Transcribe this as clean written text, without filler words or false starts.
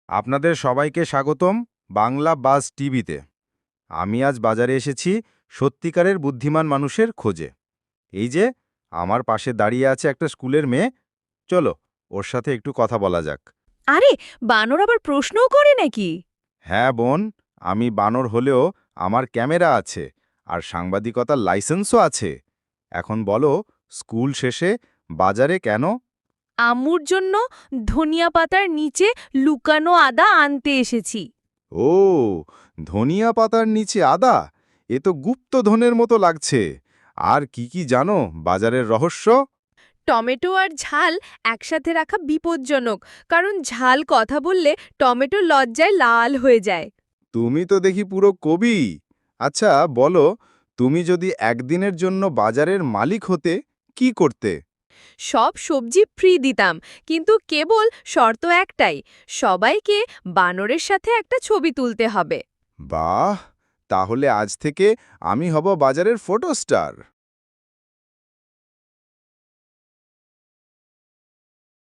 আপনাদের সবাইকে স্বাগতম বাংলা বাজ টিভিতে। আমি আজ বাজারে এসেছি সত্যিকারের বুদ্ধিমান মানুষের খোঁজে। এই যে আমার পাশে দাঁড়িয়ে আছে একটা স্কুলের মেয়ে, চলো ওর সাথে একটু কথা বলা যাক। আরে, বানর আবার প্রশ্নও করে নাকি? হ্যাঁ বোন, আমি বানর হলেও আমার ক্যামেরা আছে আর সাংবাদিকতার লাইসেন্সও আছে। এখন বলো, স্কুল শেষে বাজারে কেন? আম্মুর জন্য ধনিয়া পাতার নিচে লুকানো আদা আনতে এসেছি। ও, ধনিয়া পাতার নিচে আদা, এ তো গুপ্তধনের মতো লাগছে। আর কি কি জানো বাজারের রহস্য? টমেটো আর ঝাল একসাথে রাখা বিপজ্জনক, কারণ ঝাল কথা বললে টমেটো লজ্জায় লাল হয়ে যায়। তুমি তো দেখি পুরো কবি। আচ্ছা বলো, তুমি যদি একদিনের জন্য বাজারের মালিক হতে, কি করতে? সব সবজি ফ্রি দিতাম, কিন্তু কেবল শর্ত একটাই: সবাইকে বানরের সাথে একটা ছবি তুলতে হবে। বাহ, তাহলে আজ থেকে আমি হব বাজারের ফটো স্টার।